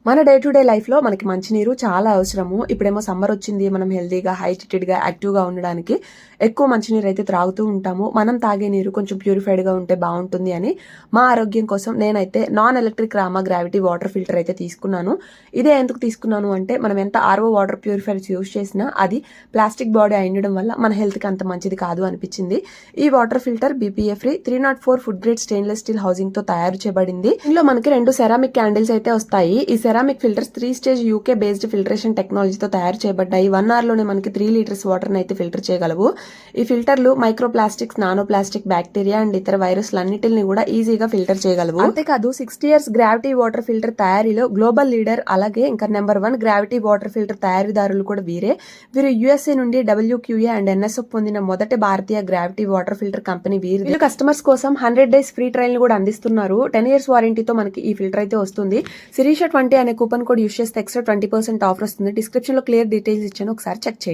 మన day to day లైఫ్లో మనకి మంచినీరు చాలా అవసరము. ఇప్పుడేమో సమ్మర్ వచ్చింది, మనం హెల్తీగా హైడ్రేటెడ్గా యాక్టివ్గా ఉండడానికి ఎక్కువ మంచినీరు అయితే త్రాగుతూ ఉంటాము. మనం తాగే నీరు కొంచెం ప్యూరిఫైడ్గా ఉంటే బాగుంటుంది అని మా ఆరోగ్యం కోసం నేనైతే non electric Rama gravity water filter అయితే తీసుకున్నాను. ఇదే ఎందుకు తీసుకున్నాను అంటే మనం ఎంత ఆర్ఓ వాటర్ ప్యూరిఫైర్స్ యూస్ చేసినా అది ప్లాస్టిక్ బాడీ అయ్యడం వల్ల మన హెల్త్కి అంత మంచిది కాదు అనిపించింది. ఈ water filter బీపీఏ free 304 food grade stainless steel housing తో తయారు చేయబడింది. ఇందులో మనకి 2 సెరామిక్ క్యాండిల్స్ అయితే వస్తాయి. ఈ ceramic filters 3 stage UK based filtration టెక్నాలజీతో తయారు చేయబడ్డాయి. 1 hour లోనే మనకి 3 లీటర్స్ వాటర్ అయితే ఫిల్టర్ చేయగలవు. ఈ ఫిల్టర్లు micro plastics, nano plastic, bacteria and ఇతర వైరస్లు అన్నిటిని కూడా ఈజీగా ఫిల్టర్ చేయగలవు. అంతేకాదు 60 years గ్రావిటీ వాటర్ ఫిల్టర్ తయారీలో గ్లోబల్ లీడర్, అలాగే ఇంకా నెంబర్ 1 గ్రావిటీ వాటర్ ఫిల్టర్ తయారీదారులు కూడా వీరు యుఎస్ఏ నుండి WQA అండ్ NSF పొందిన మొదటి భారతీయ గ్రావిటీ వాటర్ ఫిల్టర్ కంపెనీ. వీరు కస్టమర్స్ కోసం 100 days ఫ్రీ ట్రయల్ కూడా అందిస్తున్నారు. 10 years వారంటీతో మనకి ఈ ఫిల్టర్ అయితే వస్తుంది. శిరీష 20 అనే కూపన్ కోడ్ యూస్ చేస్తే ఎక్స్ట్రా 20% ఆఫర్ వస్తుంది. డిస్క్రిప్షన్ లో క్లియర్ డీటెయిల్స్ ఇచ్చాను, ఒకసారి చెక్ చేయండి.